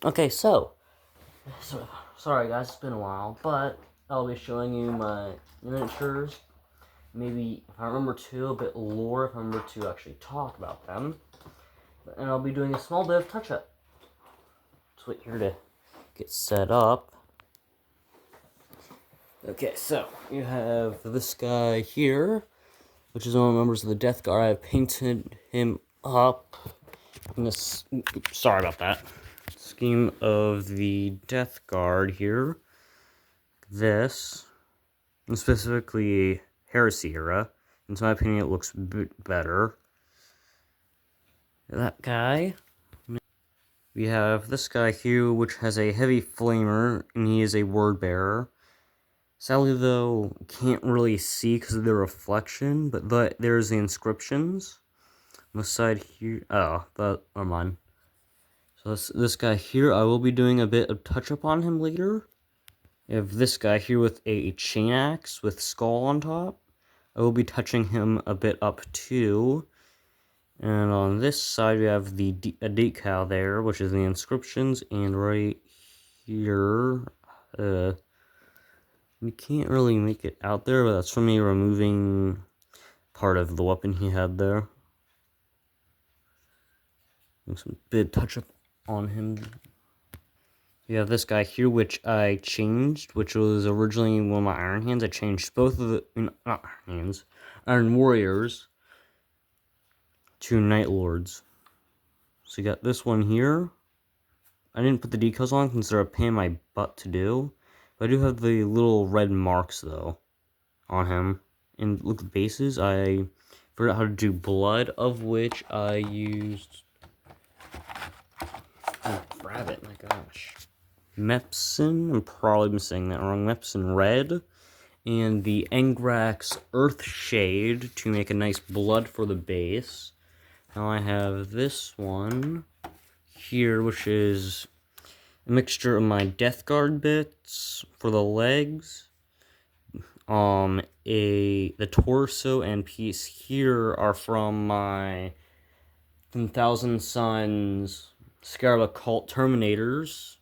Okay, so sorry guys, it's been a while, but I'll be showing you my miniatures. Maybe, if I remember to, a bit lore, if I remember to actually talk about them. And I'll be doing a small bit of touch-up. Just wait here to get set up. Okay, so you have this guy here, which is one of the members of the Death Guard. I've painted him up in this, sorry about that, scheme of the Death Guard here. This, and specifically Heresy era. In my opinion, it looks better. That guy. We have this guy here, which has a heavy flamer, and he is a word bearer. Sadly, though, can't really see because of the reflection, but there's the inscriptions. On the side here, never mind. So this guy here, I will be doing a bit of touch-up on him later. We have this guy here with a chain axe with skull on top. I will be touching him a bit up too. And on this side, we have a decal there, which is the inscriptions, and right here, we can't really make it out there, but that's from me removing part of the weapon he had there. Make some bit touch up on him. We have this guy here, which I changed, which was originally one of my Iron Hands. I changed both of the, not Iron Hands, Iron Warriors to Night Lords. So you got this one here. I didn't put the decals on since they're a pain in my butt to do. But I do have the little red marks, though, on him. And look at the bases. I forgot how to do blood, of which I used... Oh, rabbit, my gosh. Mepsin, I'm probably saying that wrong. Mepsin Red. And the Engrax Earthshade to make a nice blood for the base. Now I have this one here, which is a mixture of my Death Guard bits for the legs. The torso and piece here are from my 10,000 Suns Scarab Occult Terminators.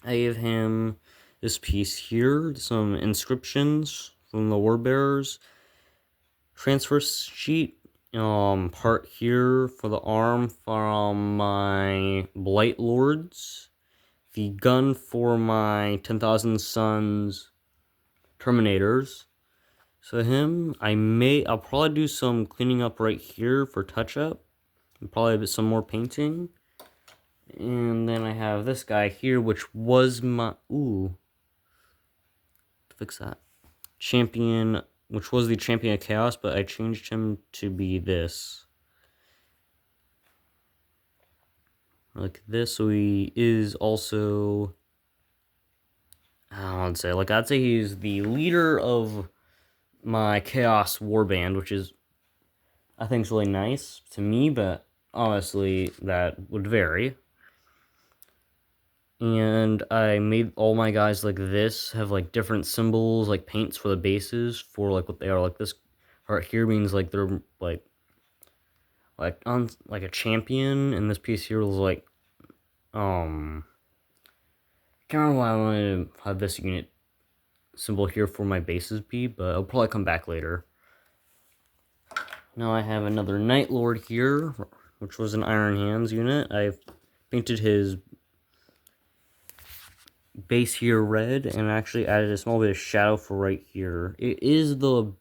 I gave him this piece here, some inscriptions from the Warbearers. Transfer sheet, part here for the arm from my Blight Lords. The gun for my 10,000 Suns Terminators. So I'll probably do some cleaning up right here for touch-up. And probably some more painting. And then I have this guy here, which was my... fix that. Champion, which was the Champion of Chaos, but I changed him to be this. Like this, so he is also... I'd say he's the leader of my Chaos Warband, which is, I think, is really nice to me, but honestly, that would vary. And I made all my guys like this, have like different symbols, like paints for the bases for like what they are. Like this part here means like they're like on like a champion, and this piece here was like can't remember why I wanted to have this unit symbol here for my bases be, but I'll probably come back later. Now I have another Night Lord here, which was an Iron Hands unit. I've painted his base here red, and actually added a small bit of shadow for right here. It is the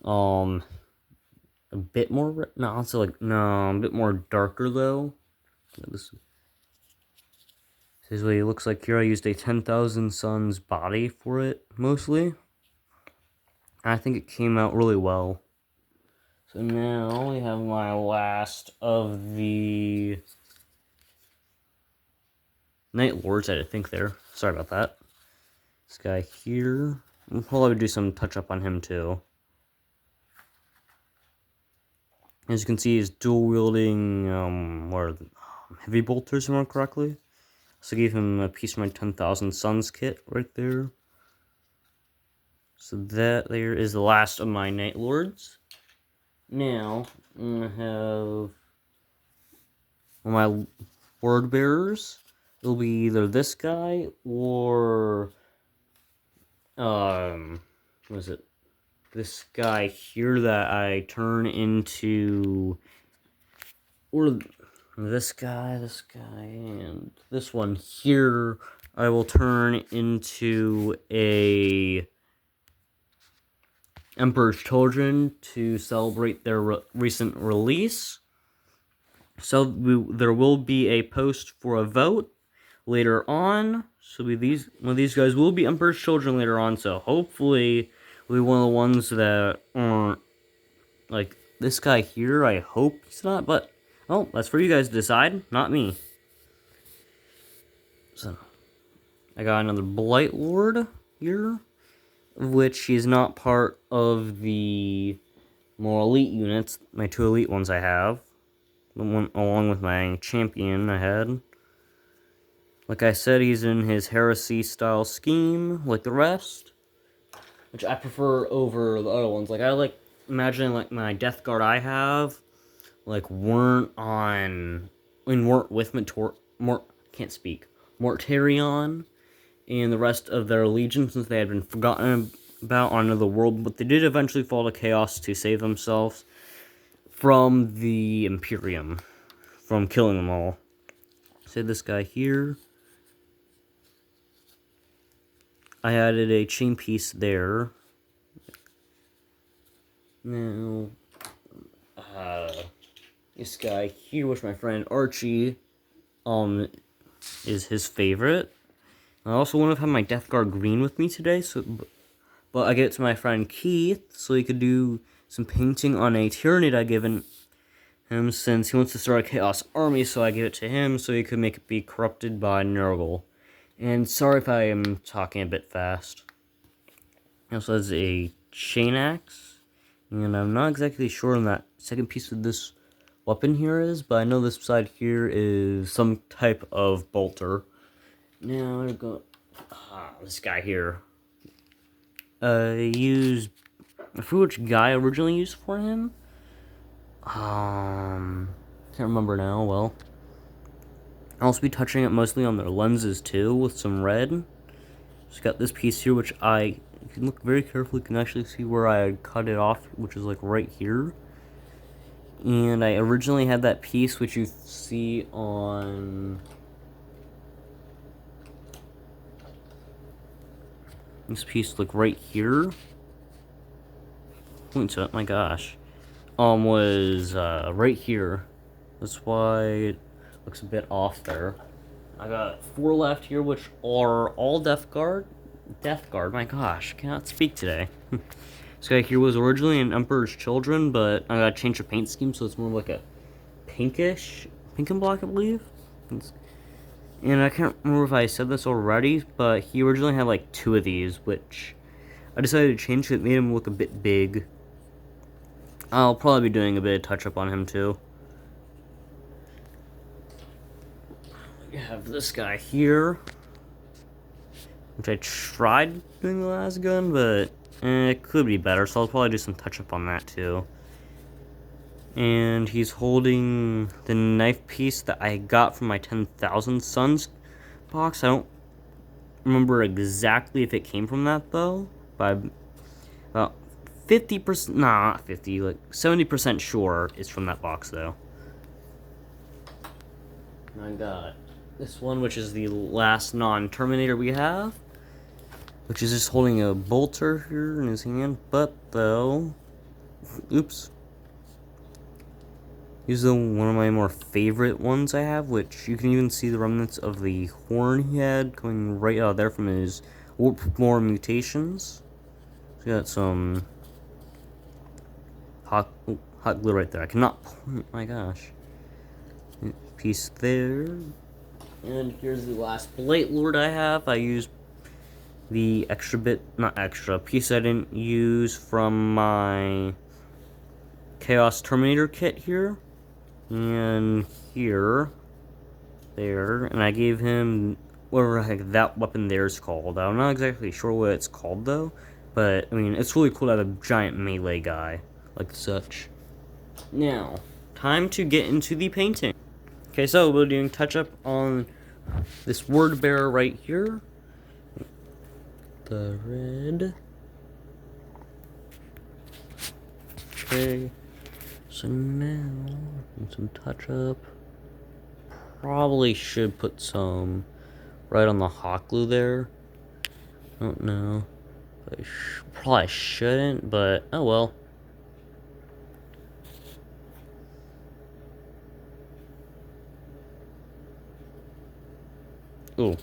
a bit more a bit more darker though. This is what he looks like here. I used a 10,000 Suns body for it mostly. I think it came out really well. So now we have my last of the Night Lords, I think there. Sorry about that. This guy here. I'll probably do some touch up on him too. As you can see, he's dual wielding heavy bolters, if I remember correctly. So I gave him a piece of my 10,000 Suns kit right there. So that there is the last of my Night Lords. Now, I'm going to have my word bearers. It'll be either this guy or what is it? This guy here that I turn into, or this guy, and this one here I will turn into a Emperor's Children to celebrate their recent release. So there will be a post for a vote later on. So one of these guys will be Emperor's Children later on. So hopefully, will be one of the ones that aren't like this guy here. I hope he's not, but oh, that's for you guys to decide, not me. So I got another Blight Lord here, which is not part of the more elite units. My 2 elite ones I have, the one along with my champion I had. Like I said, he's in his heresy style scheme, like the rest, which I prefer over the other ones. Like I like imagining like my Death Guard I have, like weren't with Mortarion and the rest of their legion, since they had been forgotten about on the world, but they did eventually fall to chaos to save themselves from the Imperium, from killing them all. Say this guy here. I added a chain piece there. Now, this guy here, which my friend Archie, is his favorite. I also want to have my Death Guard green with me today, but I gave it to my friend Keith, so he could do some painting on a Tyranid I given him, since he wants to start a Chaos Army, so I gave it to him so he could make it be corrupted by Nurgle. And sorry if I am talking a bit fast. He also has a chain axe, and I'm not exactly sure on that second piece of this weapon here is, but I know this side here is some type of bolter. Now I go this guy here. I forget which guy I originally used for him. Can't remember now. Well, I'll also be touching it mostly on their lenses too, with some red. Just got this piece here, which if you can look very carefully, you can actually see where I cut it off, which is like right here. And I originally had that piece, which you see on this piece, like right here. Point to it, my gosh. Was right here. That's why it looks a bit off there. I got 4 left here, which are all Death Guard. My gosh, cannot speak today. This guy here was originally an Emperor's Children, but I gotta change the paint scheme so it's more like a pink and black, I believe. And I can't remember if I said this already, but he originally had like 2 of these, which I decided to change because it made him look a bit big. I'll probably be doing a bit of touch-up on him too. We have this guy here, which I tried doing the last gun, but it could be better, so I'll probably do some touch-up on that too. And he's holding the knife piece that I got from my 10,000 Suns box. I don't remember exactly if it came from that though, but about 50%, nah, not 50, like 70% sure it's from that box though. I got this one, which is the last non-Terminator we have, which is just holding a bolter here in his hand, but though, oops. Here's one of my more favorite ones I have, which you can even see the remnants of the horn he had coming right out there from his Warp-More mutations. So we got some hot glue right there. I cannot point, my gosh. Piece there. And here's the last Blight Lord I have. I used the piece I didn't use from my Chaos Terminator kit here. And here, there, and I gave him whatever that weapon there is called. I'm not exactly sure what it's called though, but I mean, it's really cool to have a giant melee guy like such. Now, time to get into the painting. Okay, so we're doing touch up on this word bearer right here. The red. Okay, so now some touch up. Probably should put some right on the hot glue there. I don't know. I probably shouldn't, but oh well. Ooh.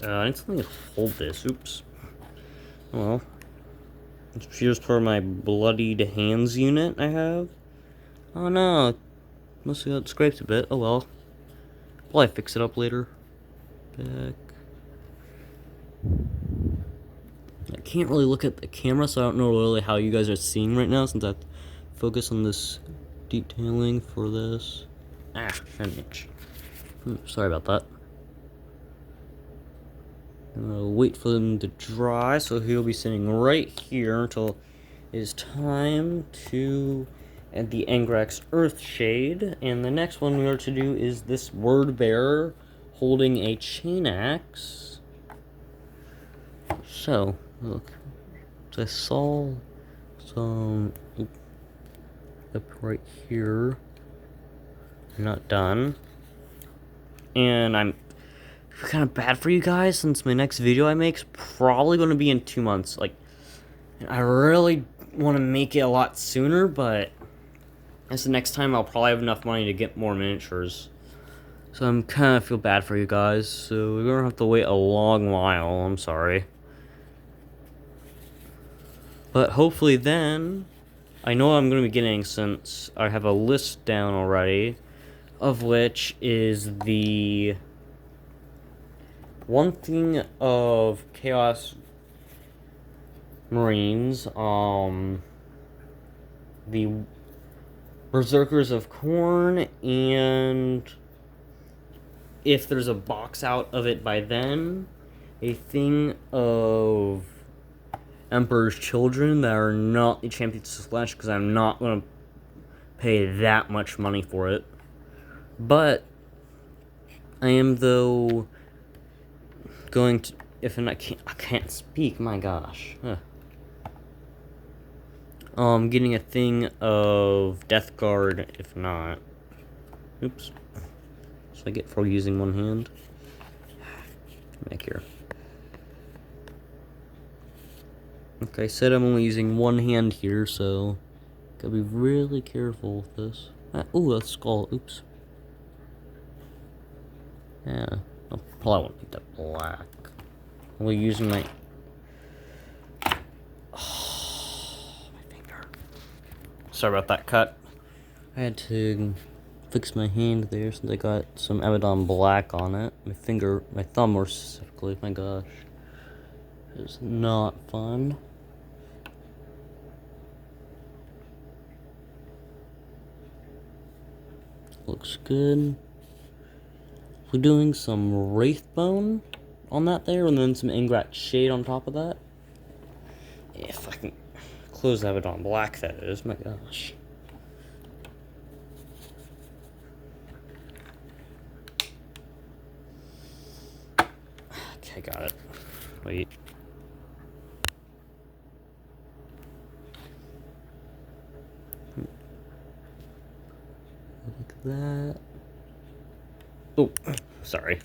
I need something to hold this. Oops. Oh well. Here's for my bloodied hands unit I have. Oh no. Must have got scraped a bit. Oh well. Will I fix it up later? Back. I can't really look at the camera, so I don't know really how you guys are seeing right now since I focus on this detailing for this. Ah, an inch. Sorry about that. I'm gonna wait for them to dry, so he'll be sitting right here until it is time to add the Angrax Earthshade. And the next one we are to do is this word bearer holding a chain axe. So, look. I saw some up right here. Not done. And I'm kind of bad for you guys since my next video I make is probably going to be in 2 months. Like, I really want to make it a lot sooner, but that's the next time I'll probably have enough money to get more miniatures. So I'm kind of feel bad for you guys. So we're going to have to wait a long while. I'm sorry. But hopefully then, I know I'm going to be getting, since I have a list down already, of which is the one thing of Chaos Marines, the Berserkers of Khorne, and if there's a box out of it by then, a thing of Emperor's Children that are not the Champions of Slash, because I'm not going to pay that much money for it. But I am, though, going to, if I can't speak, my gosh. Getting a thing of Death Guard, if not. Oops. So I get for using one hand. Back here. Okay, I said I'm only using one hand here, so gotta be really careful with this. Ooh, a skull. Oops. Yeah, I probably won't make that black. We're using my. Oh, my finger. Sorry about that cut. I had to fix my hand there since I got some Abaddon black on it. My finger, my thumb more specifically. My gosh, it's not fun. Looks good. We're doing some Wraithbone on that there, and then some Angrax Shade on top of that. If I can close that on black, that is. My gosh. Okay, got it. Wait. Like that. Oh, sorry.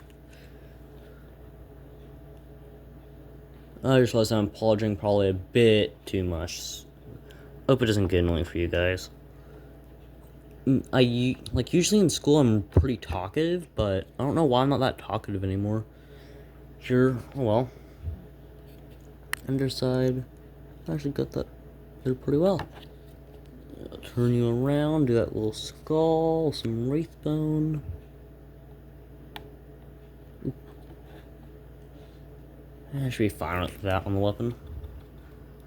I just realized I'm apologizing probably a bit too much. Hope it doesn't get annoying for you guys. Usually in school I'm pretty talkative, but I don't know why I'm not that talkative anymore. Here, oh well. Underside, I actually got that there pretty well. I'll turn you around, do that little skull, some Wraithbone. I should be fine with that on the weapon.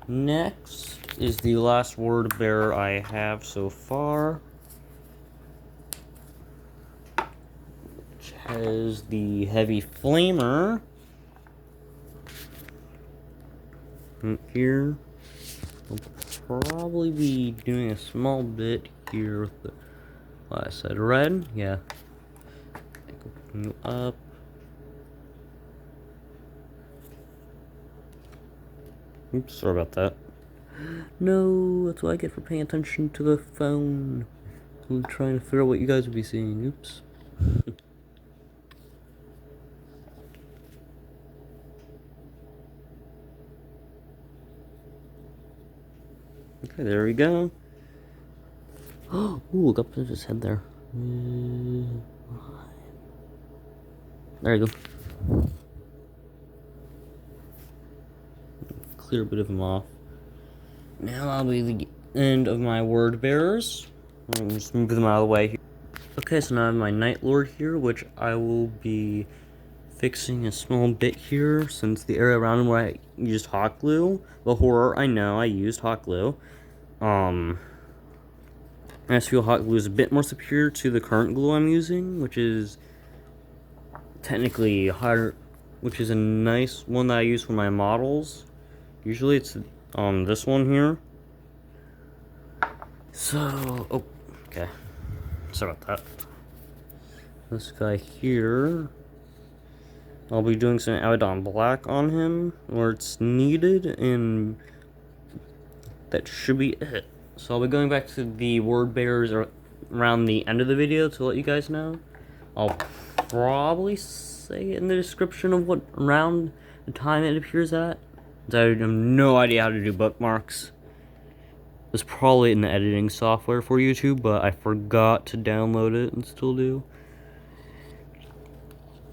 Next is the last word bearer I have so far, which has the Heavy Flamer. Here, I'll probably be doing a small bit here with the I said red, yeah. Open you up. Oops, sorry about that. No, that's what I get for paying attention to the phone. I'm trying to figure out what you guys would be seeing. Oops. Okay, there we go. Ooh, look up to his head there. There you go. Clear a bit of them off. Now I'll be the end of my word bearers. I'll just move them out of the way here. Okay, so now I have my Night Lord here, which I will be fixing a small bit here, since the area around him where I used hot glue. The horror, I know, I used hot glue. I just feel hot glue is a bit more superior to the current glue I'm using, which is technically higher, which is a nice one that I use for my models. Usually it's this one here. So, oh, okay. Sorry about that. This guy here, I'll be doing some Abaddon Black on him where it's needed, and that should be it. So I'll be going back to the word bearers around the end of the video to let you guys know. I'll probably say it in the description of what around the time it appears at. I have no idea how to do bookmarks. It's probably in the editing software for YouTube, but I forgot to download it and still do.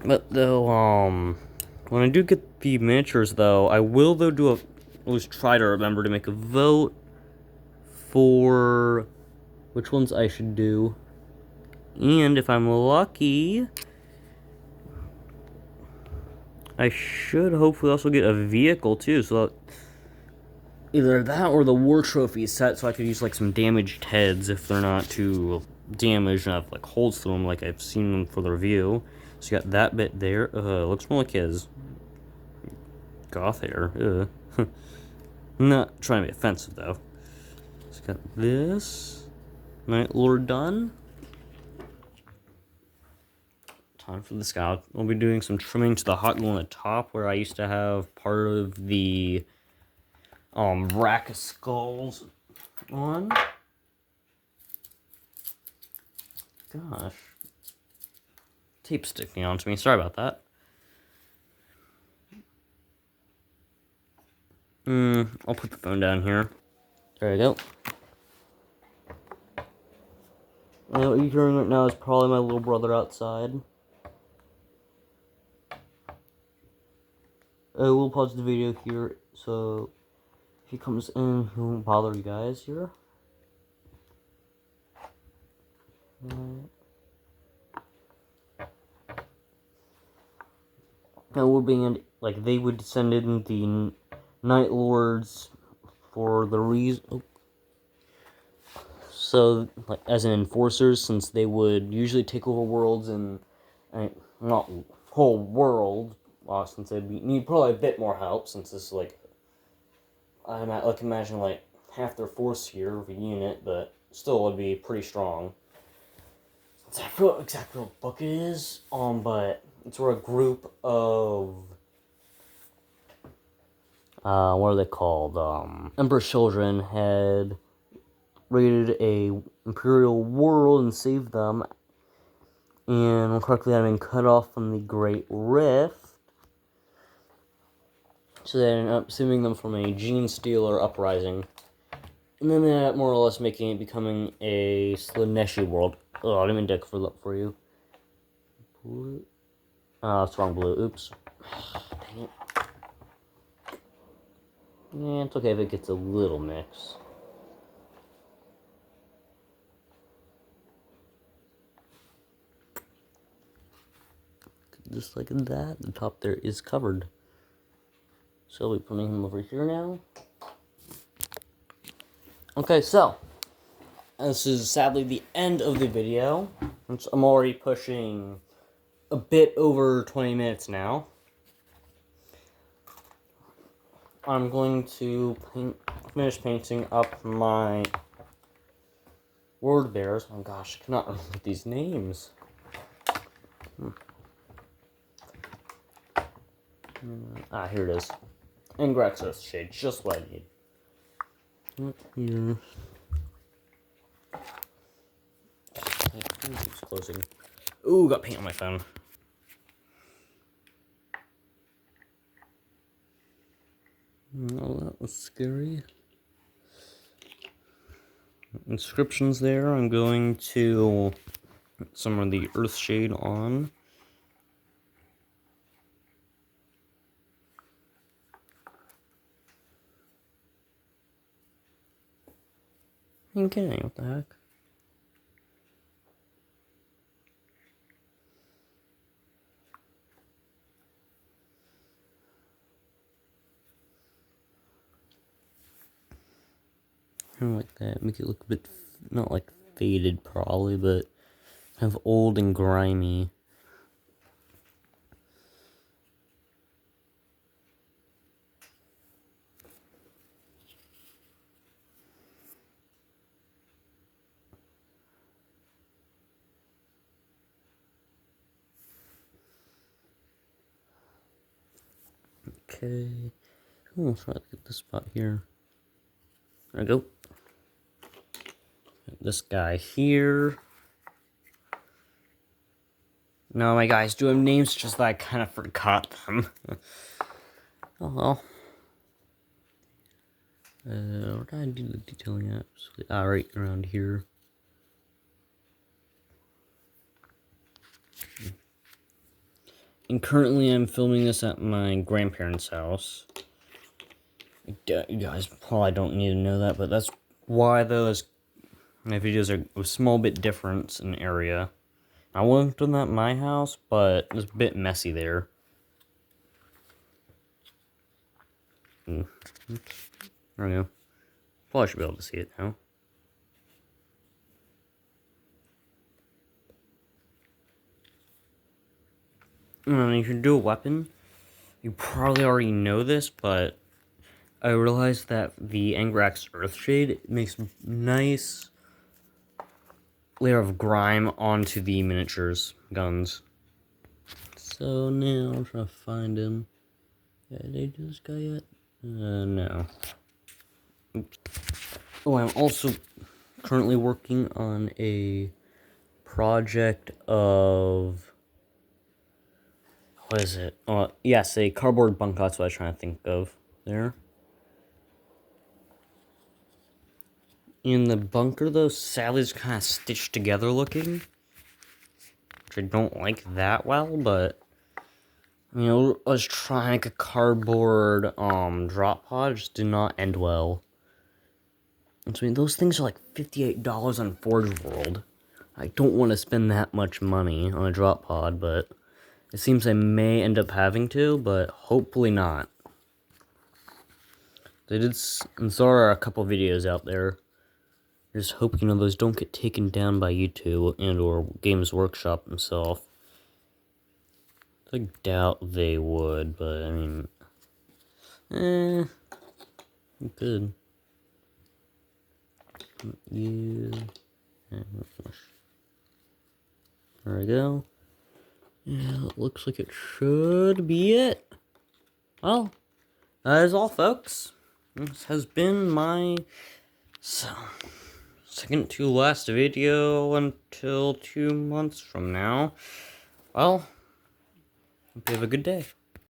But though, when I do get the miniatures though, I will though do at least try to remember to make a vote for which ones I should do. And if I'm lucky, I should hopefully also get a vehicle too, so that either that or the war trophy set, so I could use like some damaged heads if they're not too damaged and have like holes through them like I've seen them for the review. So you got that bit there. Looks more like his goth hair. Not trying to be offensive though. So got this Night Lord done. Time for the scout. We'll be doing some trimming to the hot glue on the top where I used to have part of the rack of skulls on. Gosh. Tape sticking onto me. Sorry about that. I'll put the phone down here. There we go. And what you're hearing right now is probably my little brother outside. I will pause the video here, so if he comes in, he won't bother you guys here. Now we're being like they would send in the Night Lords for the reason. Oh. So, like as an enforcers, since they would usually take over worlds and not whole world. Since they'd need probably a bit more help, since this is like I like imagine like half their force here of a unit, but still would be pretty strong. I forget exactly what book it is, but it's where a group of what are they called? Emperor's children had raided a imperial world and saved them, and correctly had been cut off from the Great Rift. So they ended up saving them from a gene stealer uprising. And then they ended up more or less making it becoming a Slaaneshi world. Oh, I didn't mean to look for you. Blue. Oh, it's wrong blue. Oops. Dang it. Yeah, it's okay if it gets a little mix. Just like that, the top there is covered. So I'll be putting him over here now. Okay, so this is sadly the end of the video. I'm already pushing a bit over 20 minutes now. I'm going to finish painting up my word bears. Oh gosh, I cannot remember these names. Here it is. Angrax Earthshade, just what I need. Here. It's closing. Ooh, got paint on my phone. Oh, that was scary. Inscriptions there. I'm going to put some of the Earthshade on. Okay, what the heck? I don't like that. Make it look a bit, not like faded probably, but kind of old and grimy. Okay. Let's try to get this spot here. There we go. This guy here. No, my guys do have names, just that I kind of forgot them. Oh well. Where did I do the detailing at? Right around here. And currently I'm filming this at my grandparents' house. You guys probably don't need to know that, but that's why those my videos are a small bit different in area. I would have done that at my house, but it's a bit messy there. I don't know. Probably should be able to see it now. If you do a weapon, you probably already know this, but I realized that the Angrax Earthshade makes a nice layer of grime onto the miniatures guns. So now I'm trying to find him. Did I do this guy yet? No. Oops. Oh, I'm also currently working on a project of... What is it? Yes, a cardboard bunker. That's what I was trying to think of there. In the bunker, though, sadly, it's kind of stitched together looking. Which I don't like that well, but... You know, I was trying like a cardboard drop pod. It just did not end well. And so, I mean, those things are like $58 on Forge World. I don't want to spend that much money on a drop pod, but it seems I may end up having to, but hopefully not. They did, and so are a couple videos out there. I just hope, you know, those don't get taken down by YouTube and or Games Workshop himself. I doubt they would, but I mean, good. There we go. Yeah, it looks like it should be it. Well, that is all, folks. This has been my second to last video until 2 months from now. Well, hope you have a good day.